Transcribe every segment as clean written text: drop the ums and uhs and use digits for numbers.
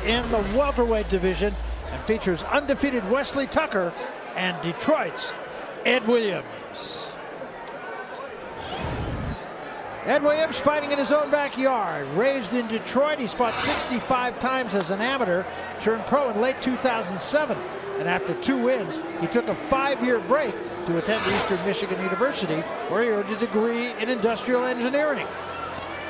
in the welterweight division and features undefeated Wesley Tucker and Detroit's Ed Williams. Ed Williams fighting in his own backyard. Raised in Detroit, he's fought 65 times as an amateur, turned pro in late 2007. And after 2 wins, he took a 5-year break to attend Eastern Michigan University, where he earned a degree in industrial engineering.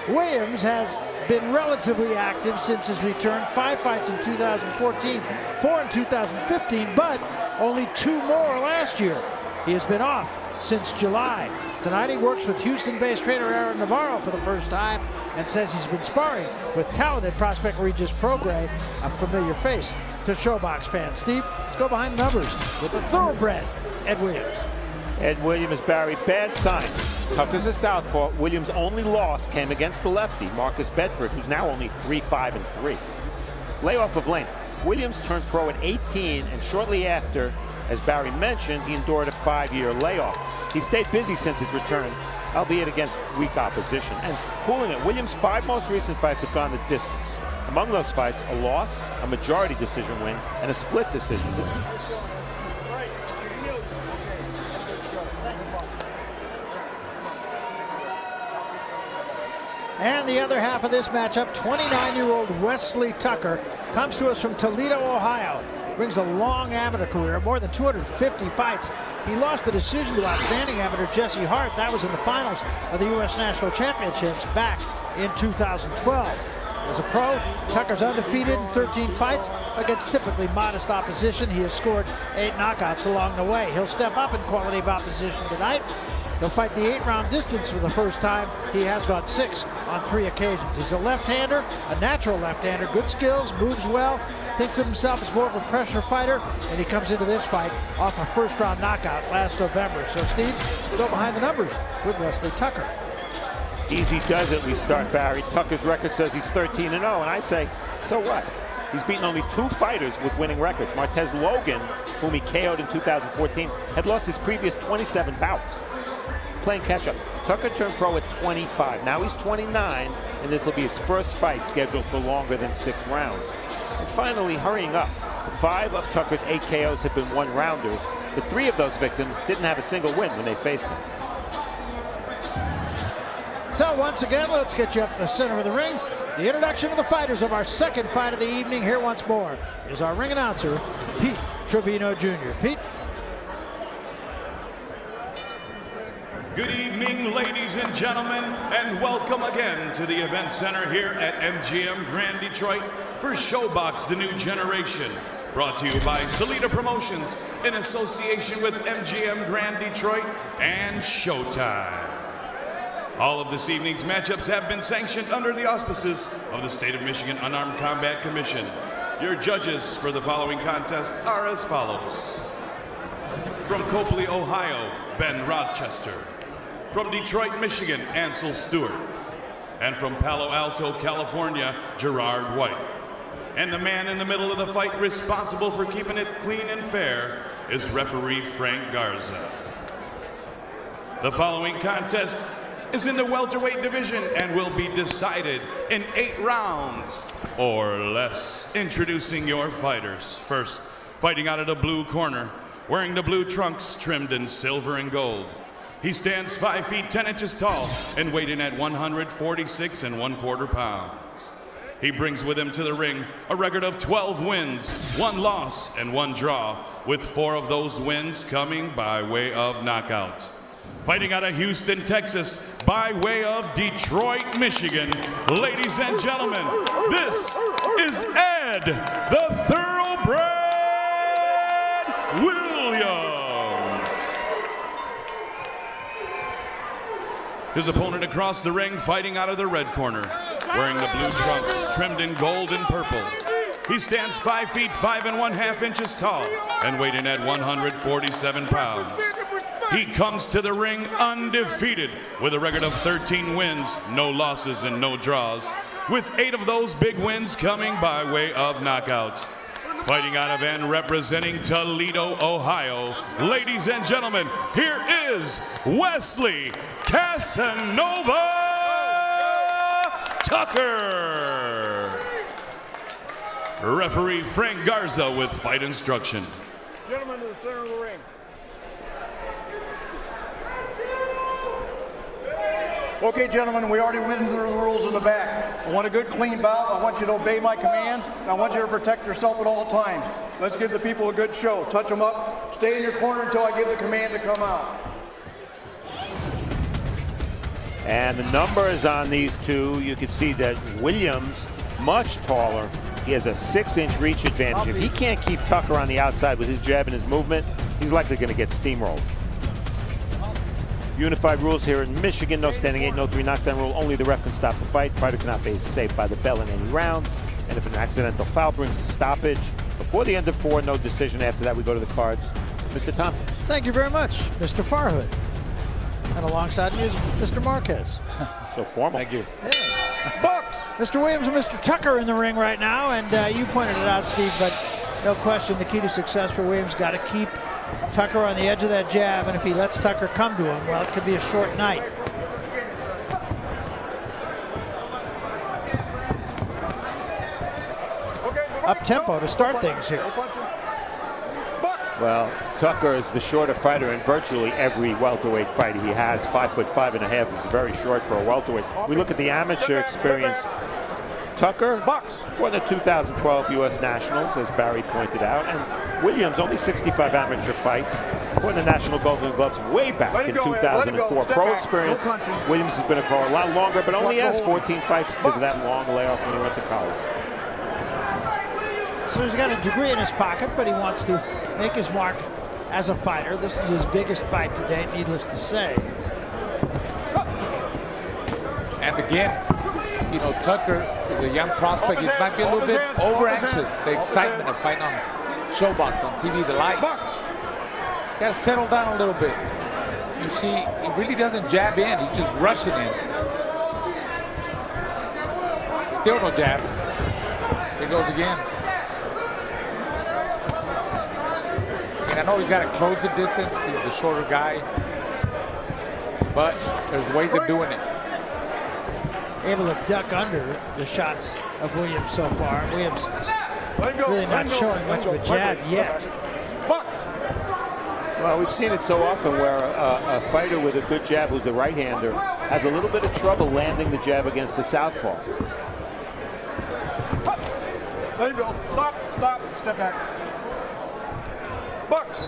Williams has been relatively active since his return. 5 fights in 2014, 4 in 2015, but only 2 more last year. He has been off since July. Tonight he works with Houston-based trainer Aaron Navarro for the first time and says he's been sparring with talented prospect Regis Prograis, a familiar face to Showbox fans. Steve, let's go behind the numbers with the thoroughbred, Ed Williams. Ed Williams, Barry, bad sign. Tucker's a southpaw. Williams' only loss came against the lefty, Marcus Bedford, who's now only 3-5-3. Layoff of length. Williams turned pro at 18, and shortly after, as Barry mentioned, he endured a 5-year layoff. He stayed busy since his return, albeit against weak opposition. And pulling it, Williams' 5 most recent fights have gone the distance. Among those fights, a loss, a majority decision win, and a split decision. And the other half of this matchup, 29-year-old Wesley Tucker comes to us from Toledo, Ohio. Brings a long amateur career, more than 250 fights. He lost the decision to outstanding amateur Jesse Hart. That was in the finals of the U.S. National Championships back in 2012. As a pro, Tucker's undefeated in 13 fights against typically modest opposition. He has scored 8 knockouts along the way. He'll step up in quality of opposition tonight. He'll fight the 8-round distance for the first time. He has gone 6 on 3 occasions. He's a left-hander, a natural left-hander, good skills, moves well, thinks of himself as more of a pressure fighter, and he comes into this fight off a first-round knockout last November. So, Steve, go behind the numbers with Wesley Tucker. Easy does it, we start, Barry. Tucker's record says he's 13-0, and I say, so what? He's beaten only 2 fighters with winning records. Martez Logan, whom he KO'd in 2014, had lost his previous 27 bouts. Playing catch-up. Tucker turned pro at 25. Now he's 29, and this will be his first fight scheduled for longer than 6 rounds. And finally, hurrying up, 5 of Tucker's 8 KOs have been 1-rounders, but 3 of those victims didn't have a single win when they faced him. So once again, let's get you up to the center of the ring. The introduction of the fighters of our second fight of the evening. Here once more is our ring announcer, Pete Trevino Jr. Pete. Good evening, ladies and gentlemen, and welcome again to the event center here at MGM Grand Detroit for Showbox, the new generation. Brought to you by Salida Promotions in association with MGM Grand Detroit and Showtime. All of this evening's matchups have been sanctioned under the auspices of the State of Michigan Unarmed Combat Commission. Your judges for the following contest are as follows. From Copley, Ohio, Ben Rochester. From Detroit, Michigan, Ansel Stewart. And from Palo Alto, California, Gerard White. And the man in the middle of the fight responsible for keeping it clean and fair is referee Frank Garza. The following contest is in the welterweight division and will be decided in 8 rounds or less. Introducing your fighters. First, fighting out of the blue corner, wearing the blue trunks trimmed in silver and gold. He stands 5 feet 10 inches tall and weighed in at 146 1/4 pounds. He brings with him to the ring a record of 12 wins, 1 loss, and 1 draw, with 4 of those wins coming by way of knockouts. Fighting out of Houston, Texas, by way of Detroit, Michigan, ladies and gentlemen, this is Ed, the Thoroughbred Williams. His opponent across the ring, fighting out of the red corner, wearing the blue trunks trimmed in gold and purple. He stands 5 feet 5 1/2 inches tall and weighed in at 147 pounds. He comes to the ring undefeated with a record of 13 wins, no losses, and no draws, with 8 of those big wins coming by way of knockouts. Fighting out of and representing Toledo, Ohio, ladies and gentlemen, here is Wesley Casanova Tucker. Referee Frank Garza with fight instruction. Gentlemen, to the center of the ring. Okay, gentlemen, we already went through the rules in the back. I want a good, clean bout. I want you to obey my commands, and I want you to protect yourself at all times. Let's give the people a good show. Touch them up. Stay in your corner until I give the command to come out. And the numbers on these two, you can see that Williams, much taller. He has a 6-inch reach advantage. If he can't keep Tucker on the outside with his jab and his movement, he's likely going to get steamrolled. Unified rules here in Michigan, no standing 8, no 3 knockdown rule. Only the ref can stop the fight. Fighter cannot be saved by the bell in any round. And if an accidental foul brings a stoppage before the end of 4, no decision. After that, we go to the cards. Mr. Tompkins. Thank you very much, Mr. Farhood. And alongside me is Mr. Marquez. So formal. Thank you. Yes. Bucks. Mr. Williams and Mr. Tucker in the ring right now, and you pointed it out, Steve, but no question the key to success for Williams got to keep Tucker on the edge of that jab, and if he lets Tucker come to him, well, it could be a short night. Up tempo to start things here. Well, Tucker is the shorter fighter in virtually every welterweight fight he has. 5'5.5" is very short for a welterweight. We look at the amateur experience. Tucker for the 2012 U.S. Nationals, as Barry pointed out, and Williams only 65 amateur fights for the National Golden Gloves way back in 2004. Pro experience, Williams has been a pro a lot longer, but only has 14 fights because of that long layoff when he went to college. So he's got a degree in his pocket, but he wants to make his mark as a fighter. This is his biggest fight to date, needless to say. And again, you know, Tucker is a young prospect. He might be a little bit over-anxious. The excitement of fighting on Showbox, on TV, the lights. He's got to settle down a little bit. You see, he really doesn't jab in. He's just rushing in. Still no jab. Here goes again. And I know he's got to close the distance. He's the shorter guy. But there's ways of doing it. Able to duck under the shots of Williams so far. Williams really not showing much of a jab yet. Well, we've seen it so often where a fighter with a good jab who's a right-hander has a little bit of trouble landing the jab against a southpaw. There you go. Stop, stop, step back. Bucks.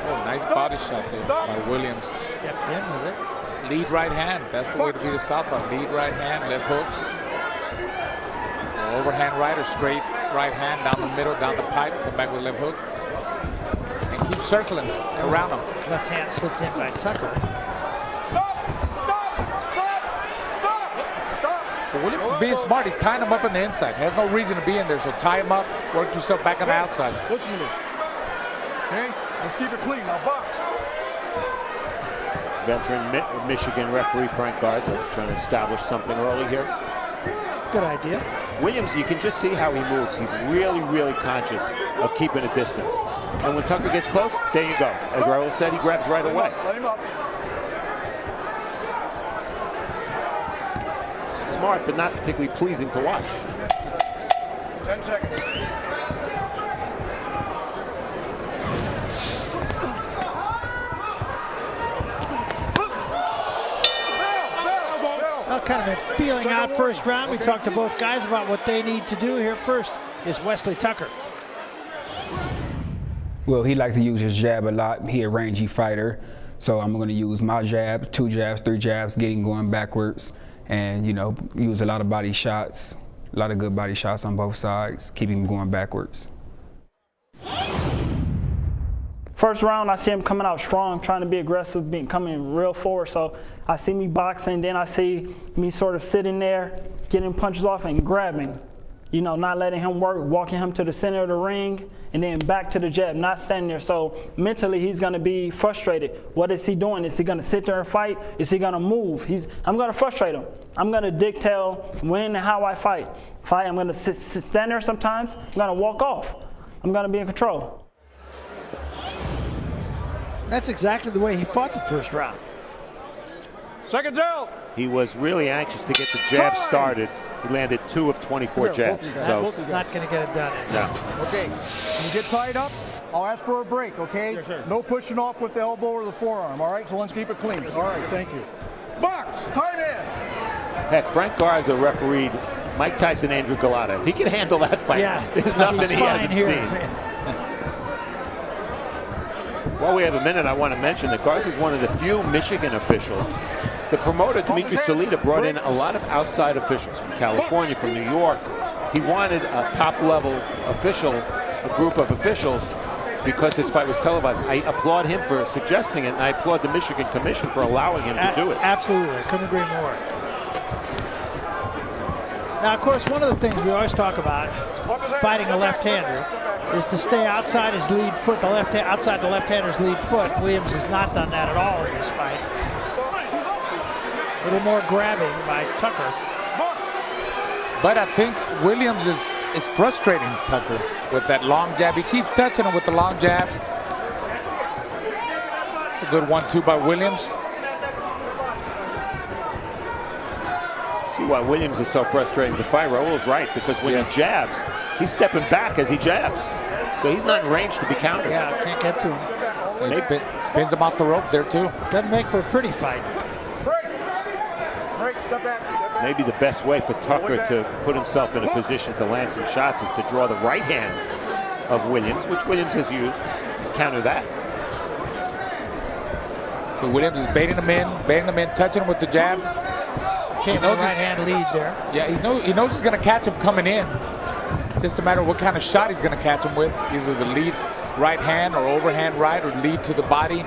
Oh, nice body shot there by Williams. Stepped in with it. Lead right hand. That's the way to be the southpaw. Lead right hand, left hooks. Overhand right or straight right hand down the middle, down the pipe, come back with left hook. And keep circling around him. Left hand slipped in by Tucker. But Williams is being smart. He's tying him up on the inside. He has no reason to be in there, so tie him up, work yourself back on the outside. Listen to me. Okay? Let's keep it clean. Now, box. Veteran Michigan referee Frank Garza trying to establish something early here. Good idea. Williams, you can just see how he moves. He's really, really conscious of keeping a distance. And when Tucker gets close, there you go. As Raul said, he grabs right away. Let him up. Smart, but not particularly pleasing to watch. 10 seconds. Well, kind of a feeling out first round. We talked to both guys about what they need to do here. First is Wesley Tucker. Well, he likes to use his jab a lot. He a rangy fighter. So I'm going to use my jabs, 2 jabs, 3 jabs, getting going backwards. And, you know, use a lot of body shots, a lot of good body shots on both sides, keep him going backwards. First round, I see him coming out strong, trying to be aggressive, coming real forward. So I see me boxing, then I see me sort of sitting there, getting punches off and grabbing. You know, not letting him work, walking him to the center of the ring, and then back to the jab, not standing there. So mentally, he's going to be frustrated. What is he doing? Is he going to sit there and fight? Is he going to move? I'm going to frustrate him. I'm going to dictate when and how I fight. I'm going to stand there sometimes. I'm going to walk off. I'm going to be in control. That's exactly the way he fought the first round. Seconds out. He was really anxious to get the jab started. He landed 2 of 24 jabs. So That's not going to get it done, is it? no. Okay, when you get tied up, I'll ask for a break, okay? Yes, sir. No pushing off with the elbow or the forearm, all right? So let's keep it clean. All right, thank you. Box, time in. Heck, Frank Garza refereed Mike Tyson, Andrew Galata. If he can handle that fight, Yeah, there's nothing he's he fine hasn't here. seen. While we have a minute, I want to mention that Garza is one of the few Michigan officials. The promoter, Dimitri Salita, brought in a lot of outside officials from California, from New York. He wanted a top-level official, a group of officials, because this fight was televised. I applaud him for suggesting it, and I applaud the Michigan Commission for allowing him to do it. Absolutely, I couldn't agree more. Now, of course, one of the things we always talk about fighting a left-hander is to stay outside his lead foot, outside the left-hander's lead foot. Williams has not done that at all in this fight. A little more grabbing by Tucker. But I think Williams is frustrating Tucker with that long jab. He keeps touching him with the long jab. It's a good 1-2 by Williams. See why Williams is so frustrating to fight. Raul's right, because when he jabs, he's stepping back as he jabs. So he's not in range to be countered. Yeah, can't get to him. He spins him off the ropes there too. Doesn't make for a pretty fight. Break, step back. Maybe the best way for Tucker to put himself in a position to land some shots is to draw the right hand of Williams, which Williams has used, to counter that. So Williams is baiting him in, touching him with the jab. Came in right hand lead there. Yeah, he knows he's going to catch him coming in. Just a matter of what kind of shot he's going to catch him with. Either the lead right hand or overhand right, or lead to the body.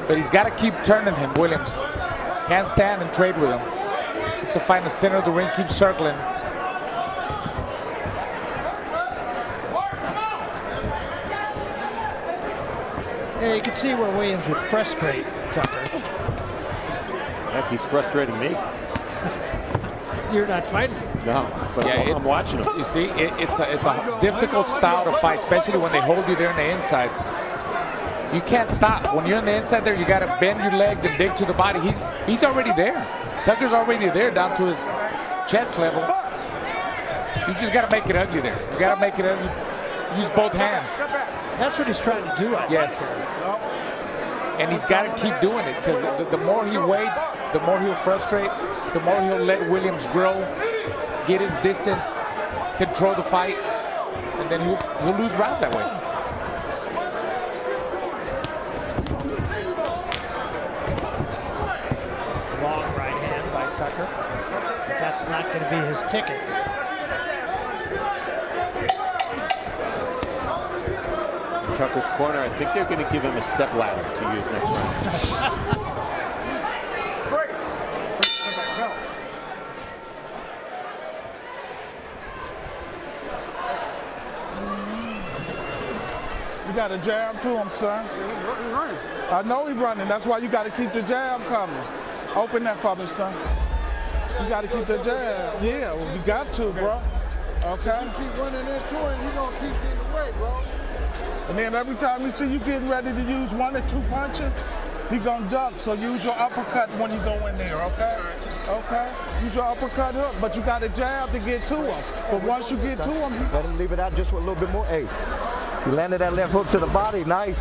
But he's got to keep turning him, Williams. Can't stand and trade with him. To find the center of the ring, keep circling. Yeah, you can see where Williams would frustrate Tucker. Heck, he's frustrating me. You're not fighting. No, but I'm watching him. You see, it's a difficult style to fight, especially when they hold you there on the inside. You can't stop. When you're on the inside there, you got to bend your legs and dig to the body. He's already there. Tucker's already there down to his chest level. You just got to make it ugly there. You got to make it ugly. Use both hands. That's what he's trying to do, I think. Yes. And he's got to keep doing it, because the more he waits, the more he'll frustrate, the more he'll let Williams grow, get his distance, control the fight, and then he'll lose rounds that way. Long right hand by Tucker. But that's not going to be his ticket. Tucker's corner, I think they're going to give him a step ladder to use next round. You got a jab to him, son. I know he's running. That's why you got to keep the jab coming. Open that for me, son. You got to keep the jab. Yeah, well, you got to, bro. Okay? You keep running into him, you're going to keep getting away, bro. And then every time you see you getting ready to use 1 or 2 punches, he's going to duck. So use your uppercut when you go in there, okay? Okay? Use your uppercut hook, but you got a jab to get to him. But once you get to him, Let him leave it out just with a little bit more. Hey, you landed that left hook to the body, nice.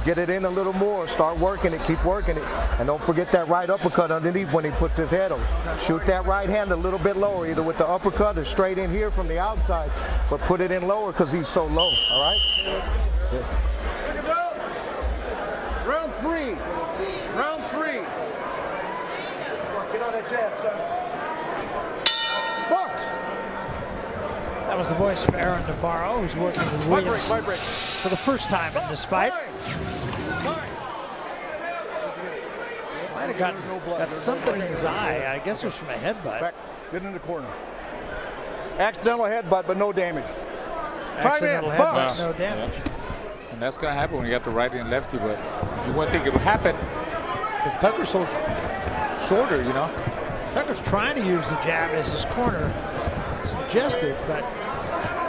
Get it in a little more, start working it, keep working it. And don't forget that right uppercut underneath when he puts his head on. Shoot that right hand a little bit lower, either with the uppercut or straight in here from the outside, but put it in lower because he's so low, all right? Yeah. Round 3. Round 3. Get on that jab, son. Box. That was the voice of Aaron Navarro, who's working with Williams for the first time in this fight. Might have got something in his eye. I guess it was from a headbutt. Back. Get in the corner. Accidental headbutt, but no damage. Accidental headbutt, no damage. And that's going to happen when you got the righty and lefty, but you wouldn't think it would happen because Tucker's so shorter, you know. Tucker's trying to use the jab as his corner suggested, but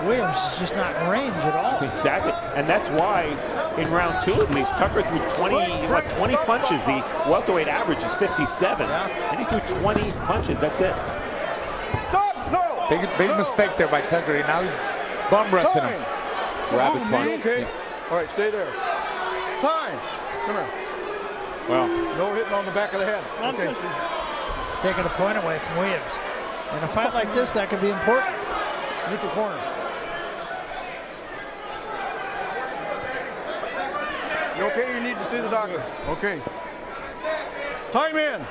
Williams is just not in range at all. Exactly, and that's why in round 2 at least. Tucker threw 20 punches. The welterweight average is 57. And he threw 20 punches. That's it. Big mistake there by Tucker. Now he's bum rushing him. Rabbit punch. Okay. All right, stay there. Time. Come here. Well, No hitting on the back of the head. Okay. Taking a point away from Williams. In a fight like this, that could be important. Neutral corner. You okay? You need to see the doctor. Okay. Time in.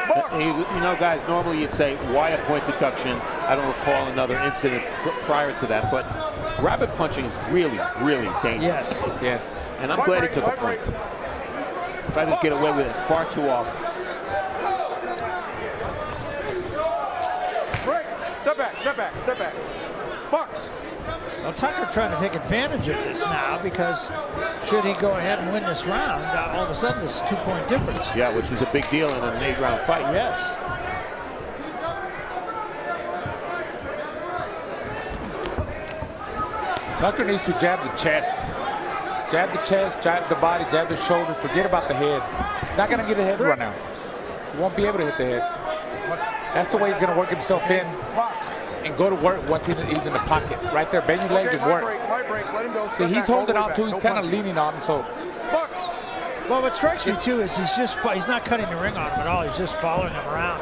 Box. you know, guys, normally you'd say, why a point deduction? I don't recall another incident prior to that, but rabbit punching is really, really dangerous. Yes. And I'm glad he took a point. Fighters get away with it far too often. Break. Step back. Step back. Step back. Box. Well, Tucker trying to take advantage of this now because should he go ahead and win this round, all of a sudden it's a 2-point difference. Yeah, which is a big deal in an 8-round fight. Yes. Tucker needs to jab the chest. Jab the chest, jab the body, jab the shoulders. Forget about the head. He's not going to get a head run out. He won't be able to hit the head. That's the way he's going to work himself in and go to work once he's in the pocket. Right there, bend your legs and work. Let him go. See, he's holding on to. He's kind of leaning on him. So, Box. Well, what strikes me too is he's not cutting the ring on him at all. He's just following him around.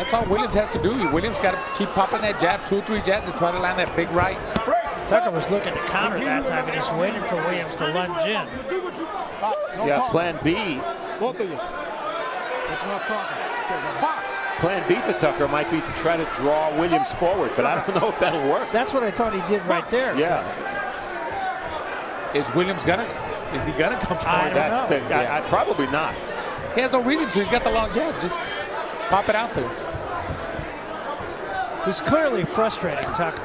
that's all Williams has to do. Williams got to keep popping that jab, 2 or 3 jabs to try to land that big right. Tucker was looking to counter that time and just waiting for Williams to lunge in. Yeah, plan B. Both of you. That's not talking. Box. Plan B for Tucker might be to try to draw Williams forward, but I don't know if that'll work. That's what I thought he did right there. Yeah. Is Williams gonna? Is he gonna come forward? I don't know. I probably not. He has no reason to. He's got the long jab. Just pop it out there. He's clearly frustrating Tucker.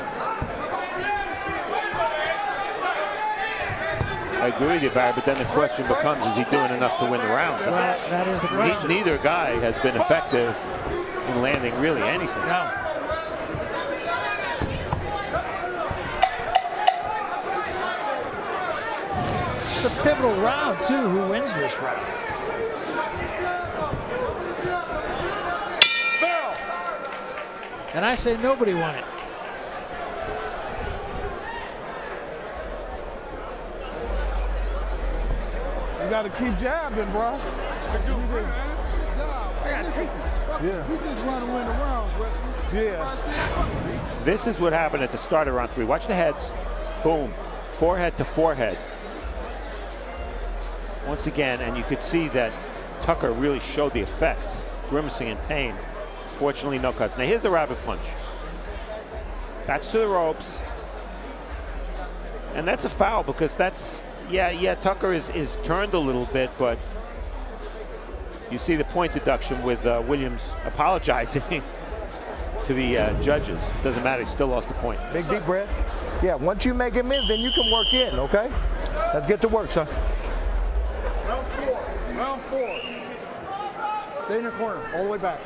I agree with you, Barry, but then the question becomes, is he doing enough to win the round? Well, that is the question. Neither guy has been effective in landing really anything. No. It's a pivotal round, too. Who wins this round? And I say nobody won it. You got to keep jabbing, bro. Yeah. You just want to win the rounds, Wesley. Yeah. This is what happened at the start of round 3. Watch the heads. Boom. Forehead to forehead. Once again, and you could see that Tucker really showed the effects, grimacing in pain. Fortunately, no cuts. Now here's the rabbit punch. That's to the ropes. And that's a foul because that's, yeah, Tucker is turned a little bit, but you see the point deduction with Williams apologizing to the judges. Doesn't matter, he still lost the point. Big deep breath. Yeah, once you make him in, then you can work in, okay? Let's get to work, son. Round 4. Round 4. Stay in your corner, all the way back.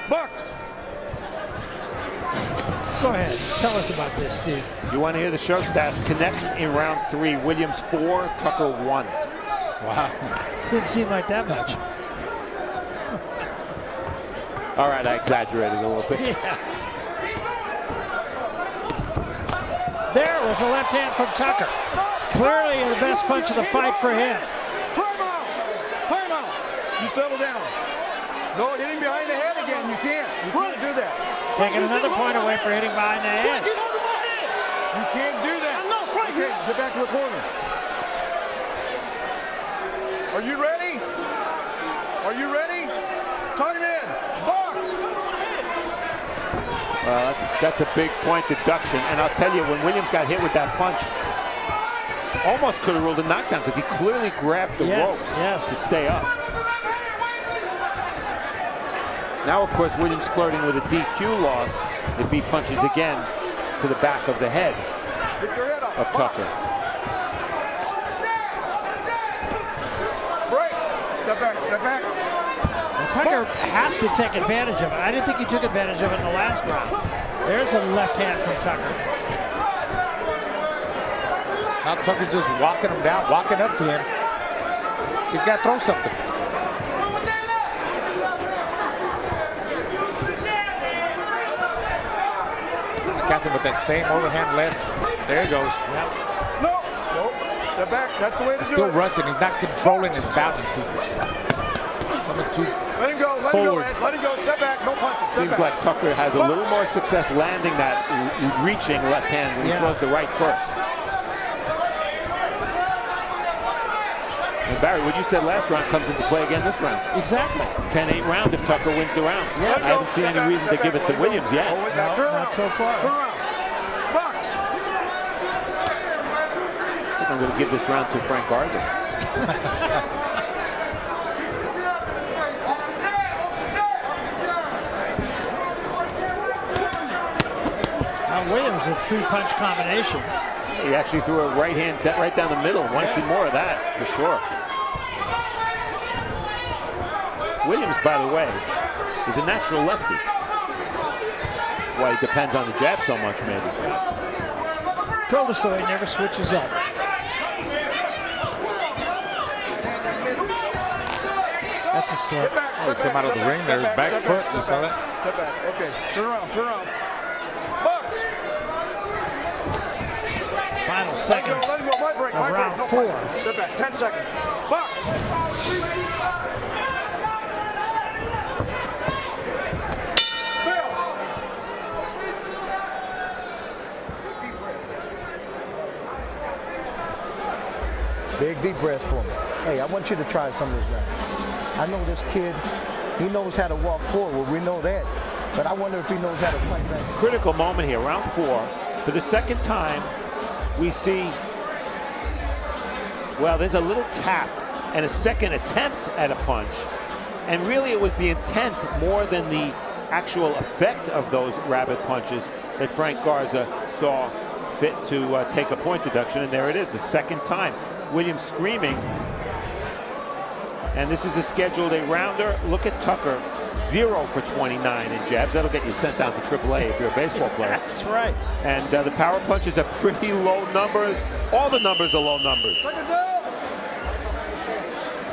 Box. Go ahead. Tell us about this, Steve. You want to hear the show stats? Connects in round 3. Williams 4, Tucker 1. Wow. Didn't seem like that much. All right, I exaggerated a little bit. Yeah. There was a left hand from Tucker. Clearly the best punch of the fight for him. Time out. Time out. You settle down. No, hitting behind the head again. You can't. You can't do that. Taking another point away for hitting behind the head. You can't do that. Okay, get back to the corner. Are you ready? Are you ready? Time in. Box. Well, that's a big point deduction. And I'll tell you, when Williams got hit with that punch, almost could have ruled a knockdown because he clearly grabbed the ropes to stay up. Now, of course, Williams flirting with a DQ loss if he punches again to the back of the head of Tucker. Break. Step back. Step back. And Tucker has to take advantage of it. I didn't think he took advantage of it in the last round. There's a left hand from Tucker. Now Tucker's just walking him down, walking up to him. He's got to throw something. Catch him with that same overhand left. There he goes. No. Step back. That's the way to do it. Still rushing. He's not controlling his balance. He's coming too Let him go. Let forward. him go, Ed. Let him go. Step back. No punches. Step Seems back. like Tucker has a little more success landing that reaching left hand when he throws the right first. And Barry, what you said last round comes into play again this round. Exactly. 10-8 round if Tucker wins the round. Yes. I haven't seen any reason to give it to Williams yet. No, not so far. Turn around. Box. I think I'm going to give this round to Frank Garza. Now Williams with 3-punch combination. He actually threw a right hand right down the middle. Want to see more of that, for sure. Williams, by the way, is a natural lefty. Well, he depends on the jab so much, maybe. Told us so, he never switches up. That's a slip. Oh, he came out of the ring there. His back foot. You saw that? Step back. Okay. Turn around. Turn around. Box. Final seconds Let him go. My break. of My round break. 4. Step back. 10 seconds. Box. Big deep breaths for me. Hey, I want you to try some of this now. I know this kid, he knows how to walk forward. We know that. But I wonder if he knows how to fight back. Critical moment here, round 4. For the second time, we see, well, there's a little tap and a second attempt at a punch. And really it was the intent more than the actual effect of those rabbit punches that Frank Garza saw fit to take a point deduction. And there it is, the second time. Williams screaming. And this is a scheduled rounder. Look at Tucker, 0 for 29 in jabs. That'll get you sent down to AAA if you're a baseball player. That's right. And the power punches are pretty low numbers. All the numbers are low numbers.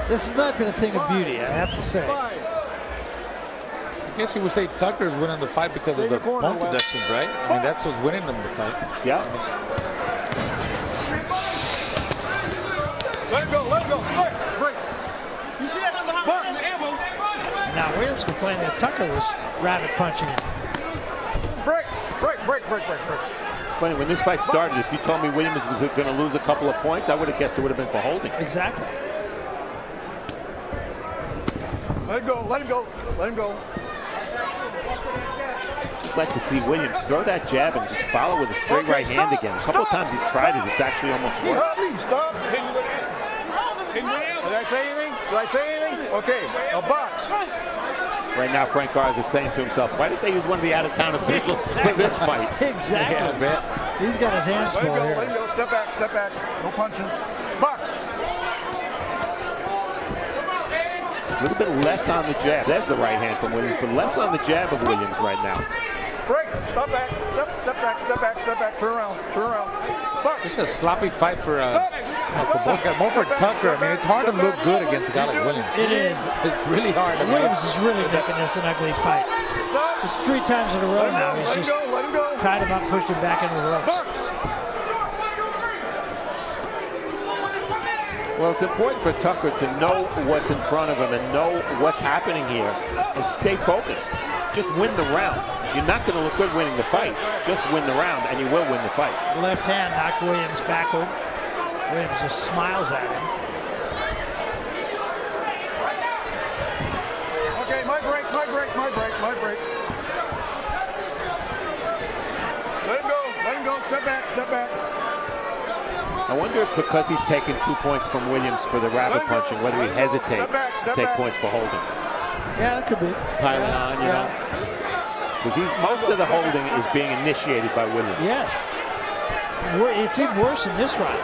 This has not been a thing of beauty, I have to say. I guess you would say Tucker's winning the fight because of the point deductions, right? I mean, that's what's winning them the fight. Yeah. Let him go. Let him go. Break. You see that behind the elbow? Now Williams complaining that Tucker was rabbit punching him. Break. Funny, when this fight started, if you told me Williams was going to lose a couple of points, I would have guessed it would have been for holding. Exactly. Let him go. Let him go. Let him go. Just like to see Williams throw that jab and just follow with a straight right hand again. A couple of times he's tried it. It's actually almost worked. Stop. Did I say anything? Did I say anything? Okay. A box. Right now, Frank Garza is saying to himself, why did they use one of the out-of-town officials for this fight? Exactly. Yeah, I bet. He's got his hands Let full him go. here. Let him go. Step back. Step back. No punching. Box. A little bit less on the jab. There's the right hand from Williams, but less on the jab of Williams right now. Break. Stop back. Step back. Step back. Step back. Turn around. Turn around. Box. It's a sloppy fight for both guys. More for Tucker. I mean, it's hard to look good against a guy like Williams. It is. It's really hard. Williams is really making this an ugly fight. Stop. It's 3 times in a row now. He's Let him just go. Let him go. tied him up, pushed him back into the ropes. Box. Well, it's important for Tucker to know what's in front of him and know what's happening here and stay focused. Just win the round. You're not going to look good winning the fight. Just win the round, and you will win the fight. Left hand knocked Williams backward. Williams just smiles at him. Okay, my break. Let him go. Step back. I wonder if because he's taken 2 points from Williams for the rabbit punching, whether he'd hesitate to take points for holding. Yeah, that could be. Piling on, you know. Because most of the holding is being initiated by Williams. Yes. It's even worse in this round.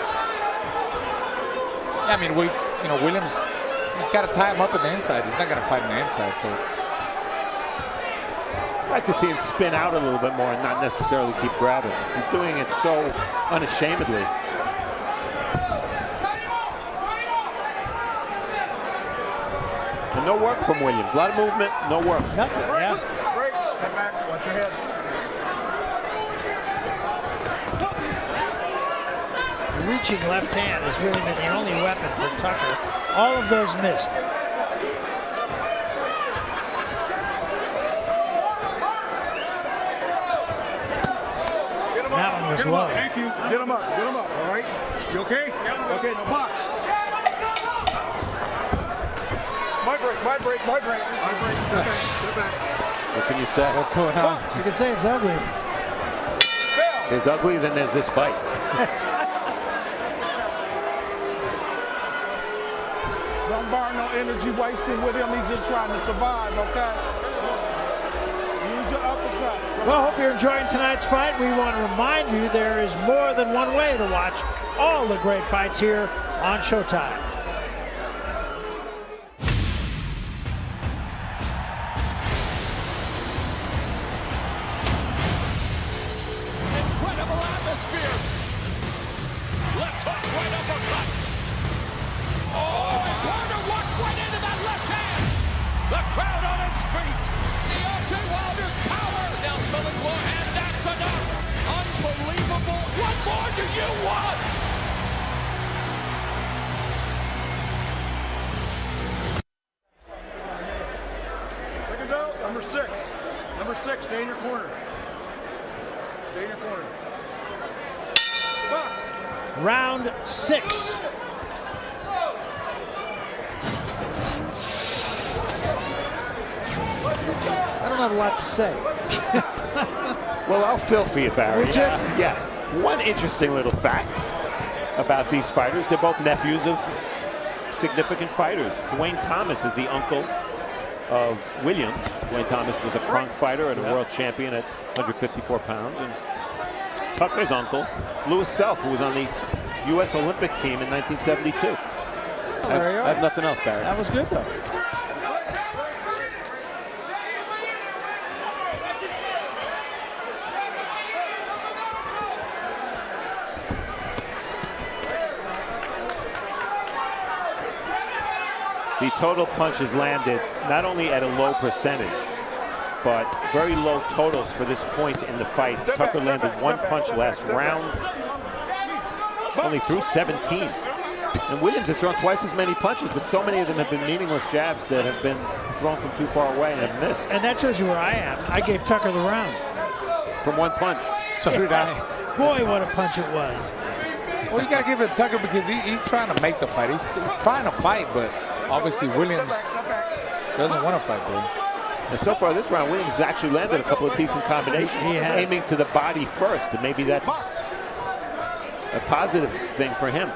I mean, Williams, He's got to tie him up in the inside. He's not going to fight on the inside. So I'd like to see him spin out a little bit more and not necessarily keep grabbing. He's doing it so unashamedly. And no work from Williams. A lot of movement, no work. Nothing, yeah. Break. Head back. Watch your head. The reaching left hand has really been the only weapon for Tucker. All of those missed. That one was low. Thank you. Get him up. Get him up. All right. You okay? Okay. Now box. My break. My break. My break. My break. Get back. Get back. What can you say? what's going on? You can say it's ugly. There's ugly, then there's this fight. Don't burn no energy wasting with him. He's just trying to survive, okay? Use your uppercuts. Well, I hope you're enjoying tonight's fight. We want to remind you there is more than one way to watch all the great fights here on Showtime. Incredible atmosphere. Left hook, right uppercut. Oh, and Carter walked right into that left hand. The crowd on its feet. Deontay Wilder's power. Now smelling blow, and that's enough. Unbelievable. What more do you want? Second out. Number 6. Number 6. Stay in your corner. Stay in your corner. Box. Round 6. I don't have a lot to say. Well, I'll fill for you, Barry. Would you? Yeah. One interesting little fact about these fighters, they're both nephews of significant fighters. Dwayne Thomas is the uncle of Williams. Dwayne Thomas was a crunk fighter and a world champion at 154 pounds. And Tucker's uncle, Louis Self, who was on the U.S. Olympic team in 1972. There you are. I have nothing else, Barry. That was good, though. The total punches landed not only at a low percentage, but very low totals for this point in the fight. Tucker landed one punch last round, only threw 17. And Williams has thrown twice as many punches, but so many of them have been meaningless jabs that have been thrown from too far away and have missed. And that shows you where I am. I gave Tucker the round. From one punch. So did I. Boy, what a punch it was. Well, you got to give it to Tucker because he's trying to make the fight. He's trying to fight, but obviously Williams doesn't want to fight, bro. And so far this round, Williams has actually landed a couple of decent combinations. He has. Aiming to the body first, and maybe that's a positive thing for him.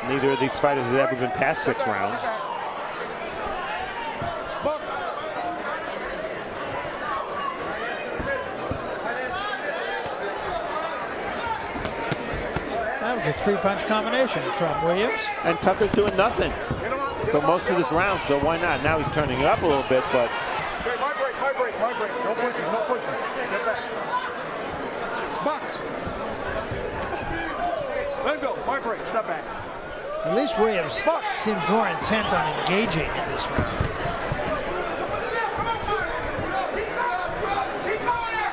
Neither of these fighters has ever been past 6 rounds. That was a 3-punch combination from Williams. And Tucker's doing nothing for most of this round, so why not? Now he's turning it up a little bit, but... Okay, my break, my break, my break. No pushing, no pushing. Get back. Box. Let him go. My break. Step back. At least Williams seems more intent on engaging in this round.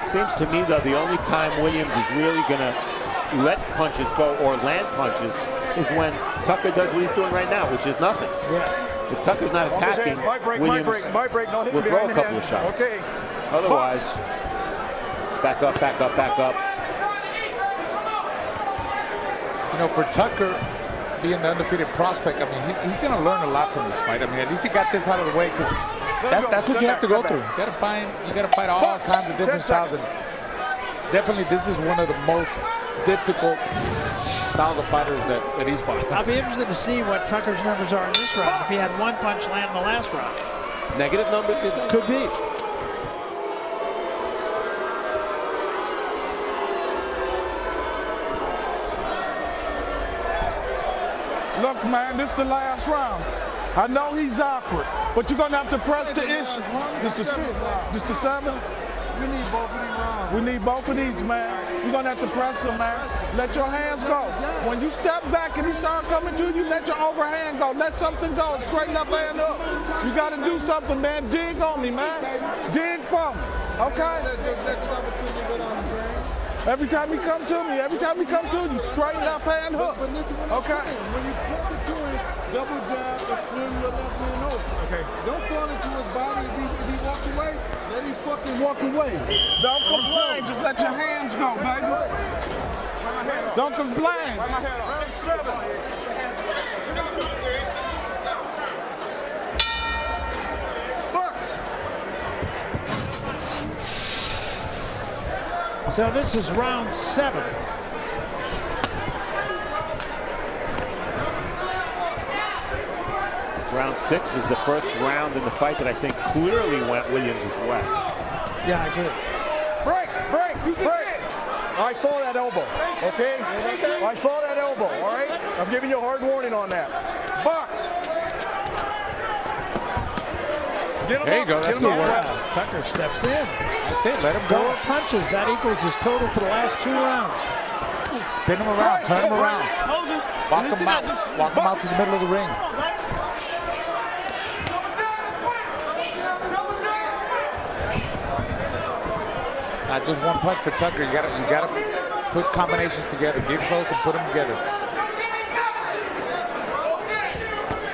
Seems to me, though, the only time Williams is really going to let punches go or land punches is when Tucker does what he's doing right now, which is nothing. Yes. If Tucker's not attacking, My break, Williams my break, my break. No, hit will me throw behind a the couple of head. shots. Okay. Otherwise, back up, back up, back up. You know, for Tucker being the undefeated prospect, I mean, he's going to learn a lot from this fight. I mean, at least he got this out of the way because that's what you have to go through. You got to fight all kinds of different styles, and definitely this is one of the most difficult styles of fighters that he's fought. I'll be interested to see what Tucker's numbers are in this round. If he had one punch land in the last round. Negative numbers, you think? Could be. Look, man, this is the last round. I know he's awkward, but you're gonna have to press the issue. Just the 7. We need both of these rounds. We need both of these, man. You're gonna have to press him, man. Let your hands go. When you step back and he start coming to you, let your overhand go. Let something go. Straighten up and up. You gotta do something, man. Dig on me, man. Dig for me. Okay? Every time he come to me, straighten up and hook. Okay. When you flip it to him, double jab and swing your left hand over. Okay. Don't fall into his body if he walk away. Let him fucking walk away. Don't complain. Just let your hands go, baby. Don't complain. Round 7. So this is round 7. Round 6 was the first round in the fight that I think clearly went Williams' way. Yeah, I agree. Break. I saw that elbow, okay? I saw that elbow, all right? I'm giving you a hard warning on that. Box. Get him There you up, go, that's get him good up. work. Tucker steps in. That's it, let him 4 go. punches. That equals his total for the last 2 rounds. Spin him around, turn him around. Walk him out. Walk him out to the middle of the ring. Not just one punch for Tucker. You gotta put combinations together. Get close and put them together.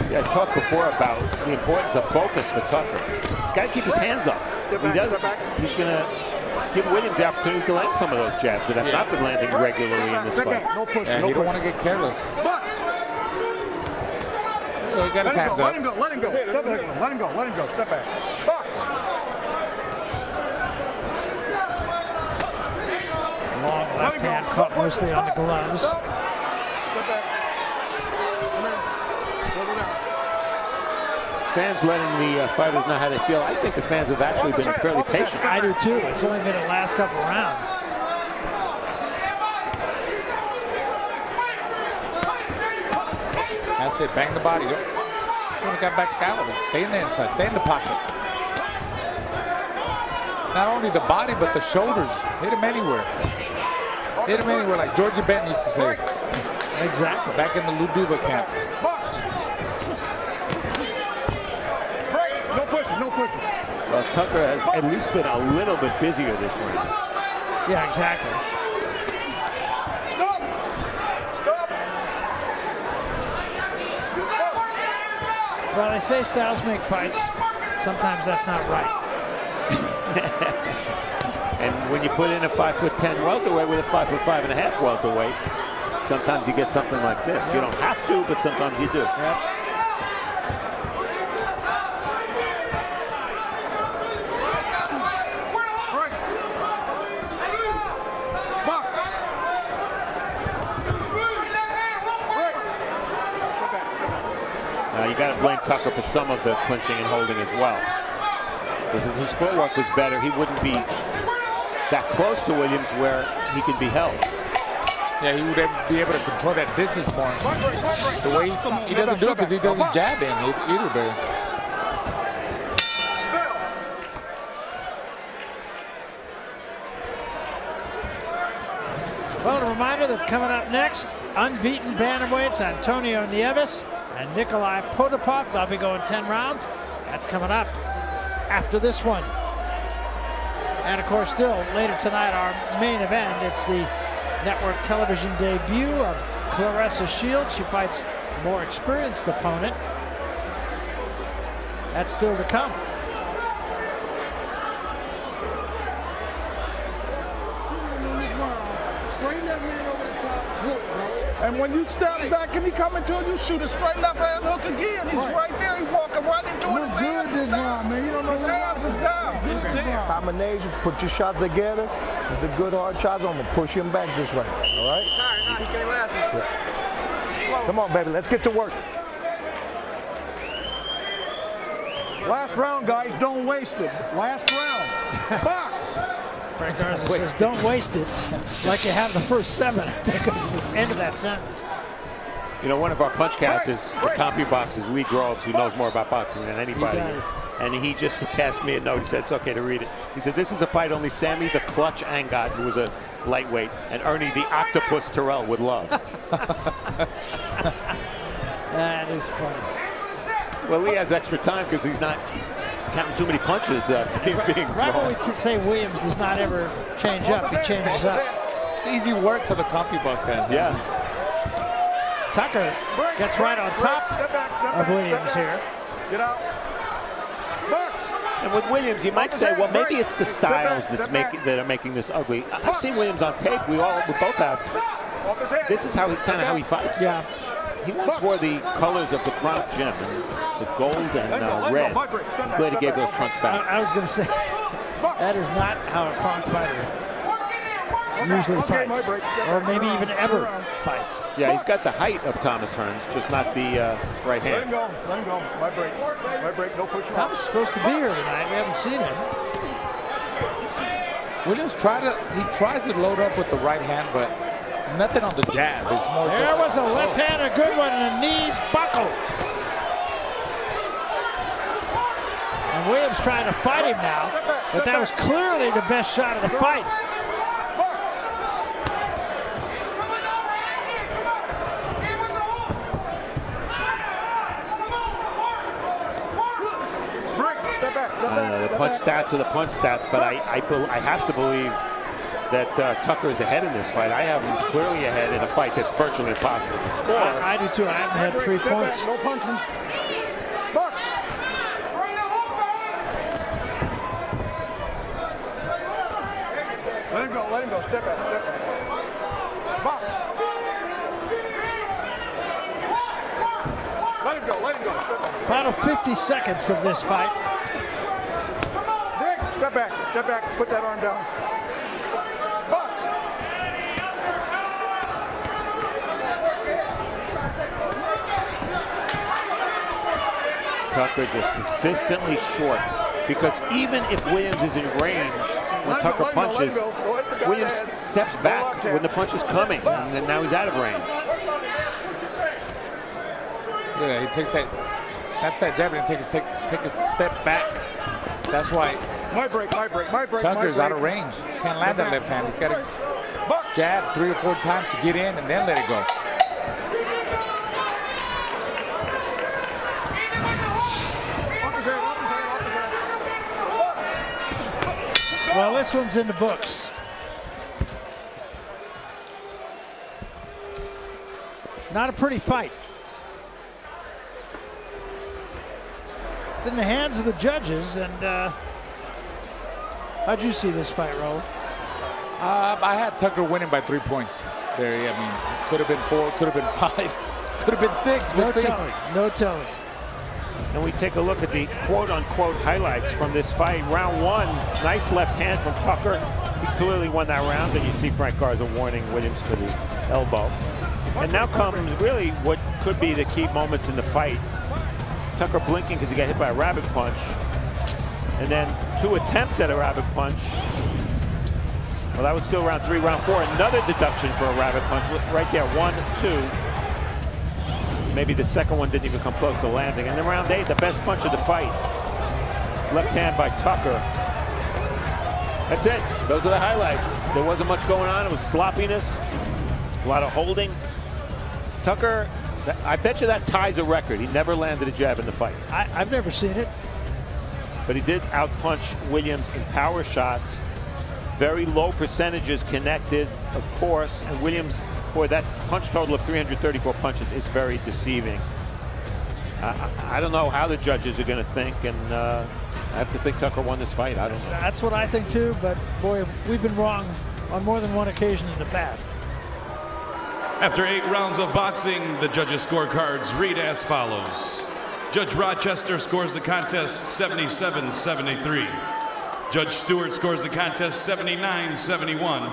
Yeah, I talked before about the importance of focus for Tucker. He's got to keep his hands up. If he doesn't, he's going to give Williams the opportunity to land some of those jabs that have not been landing regularly in this fight. No push, And you don't want to get careless. Box. So he got his hands up. Let him go. Step back. Let him go. Step back. Box. Long left hand caught mostly on the gloves. Step back. Fans letting the fighters know how they feel. I think the fans have actually been fairly patient. I do too. It's only been the last couple rounds. That's it. Bang the body. Should have got back to Calvin. Stay in the inside. Stay in the pocket. Not only the body, but the shoulders. Hit him anywhere. Hit him anywhere, like Georgia Benton used to say. Exactly. Back in the Luduba camp. No pushing. Well, Tucker has at least been a little bit busier this round. Yeah, exactly. Stop. Well, they say styles make fights. Sometimes that's not right. And when you put in a 5'10" welterweight with a 5'5.5" welterweight, sometimes you get something like this. You don't have to, but sometimes you do. Yep. You got to blame Tucker for some of the clinching and holding as well. Because if his footwork was better, he wouldn't be that close to Williams where he can be held. Yeah, he would be able to control that distance more. The way he doesn't do it because he doesn't jab in either, Barry. Well, a reminder that coming up next, unbeaten bantamweights Antonio Nieves and Nikolai Potapov. They'll be going 10 rounds. That's coming up after this one. And of course, still later tonight, our main event. It's the network television debut of Claressa Shields. She fights a more experienced opponent. That's still to come. And when you step back and he coming to you, shoot a straight left hand hook again. He's right there. He's walking right into it. His hands is down. Man, you don't know his hands is down. Combination, put your shots together. With the good hard shots, I'm going to push him back this way. All right? He can't last me. Come on, baby. Let's get to work. Last round, guys. Don't waste it. Last round. Box. Frank Garza says, don't waste it like you have the first 7. I think was the end of that sentence. You know, one of our punch captains, the CompuBox, is Lee Groves, who knows more about boxing than anybody. He does. And he just passed me a note. He said, it's okay to read it. He said, this is a fight only Sammy the Clutch Angot, who was a lightweight, and Ernie the Octopus Terrell would love. That is funny. Well, Lee has extra time because he's not counting too many punches being thrown. Right when we say Williams does not ever change up, he changes up. It's easy work for the CompuBox guys. Yeah. Tucker gets right on top of Williams here. Get out. And with Williams, you might say, well, maybe it's the styles that are making this ugly. I've seen Williams on tape. We both have. This is how he fights. Yeah. He once wore the colors of the Bronx Gym, the gold and red. I'm glad he gave those trunks back. I was going to say, that is not how a Kronk fighter usually fights, or maybe even ever fights. Yeah, he's got the height of Thomas Hearns, just not the right hand. Let him go. My break, no push. Thomas is supposed to be here tonight. We haven't seen him. Williams tries to load up with the right hand, but nothing on the jab. It's more There was a left hand, a good one, and the knees buckle. And Williams trying to fight him now, but that was clearly the best shot of the fight. The punch stats are the punch stats, but I have to believe that Tucker is ahead in this fight. I have him clearly ahead in a fight that's virtually impossible to score. I do too. I haven't had 3 points. No punching. Let him go. Step back. Box. Let him go. Final 50 seconds of this fight. Step back. Put that arm down. Box. Tucker just consistently short, because even if Williams is in range when Tucker punches, Williams steps back when the punch is coming, and then now he's out of range. Yeah, he snaps that jab and take a step back. That's why My break. Tucker's out of range. Can't land that left hand. He's got to jab 3 or 4 times to get in and then let it go. Well, this one's in the books. Not a pretty fight. It's in the hands of the judges, and how'd you see this fight, Raul? I had Tucker winning by 3 points. Barry, I mean, could have been 4, could have been 5, could have been 6. We'll see. No telling. And we take a look at the quote-unquote highlights from this fight. Round 1, nice left hand from Tucker. He clearly won that round, and you see Frank Garza warning Williams for the elbow. And now comes really what could be the key moments in the fight. Tucker blinking because he got hit by a rabbit punch. And then 2 attempts at a rabbit punch. Well, that was still round 3. Round 4, another deduction for a rabbit punch. Right there, 1, 2. Maybe the second one didn't even come close to landing. And then round 8, the best punch of the fight. Left hand by Tucker. That's it. Those are the highlights. There wasn't much going on. It was sloppiness, a lot of holding. Tucker, I bet you that ties a record. He never landed a jab in the fight. I've never seen it. But he did outpunch Williams in power shots. Very low percentages connected, of course. And Williams, boy, that punch total of 334 punches is very deceiving. I don't know how the judges are going to think, and I have to think Tucker won this fight. I don't know. That's what I think too, but boy, we've been wrong on more than one occasion in the past. After 8 rounds of boxing, the judges' scorecards read as follows. Judge Rochester scores the contest 77-73. Judge Stewart scores the contest 79-71.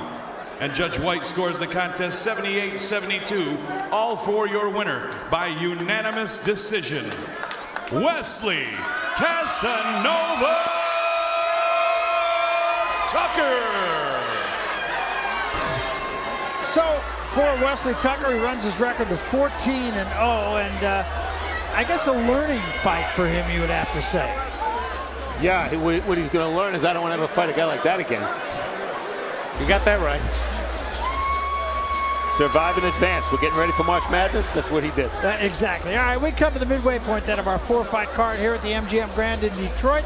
And Judge White scores the contest 78-72. All for your winner by unanimous decision, Wesley Casanova So For Wesley Tucker, he runs his record to 14-0, and I guess a learning fight for him, you would have to say. Yeah, what he's going to learn is I don't want to ever fight a guy like that again. You got that right. Survive in advance. We're getting ready for March Madness. That's what he did. Exactly. All right, we come to the midway point then of our 4-fight card here at the MGM Grand in Detroit.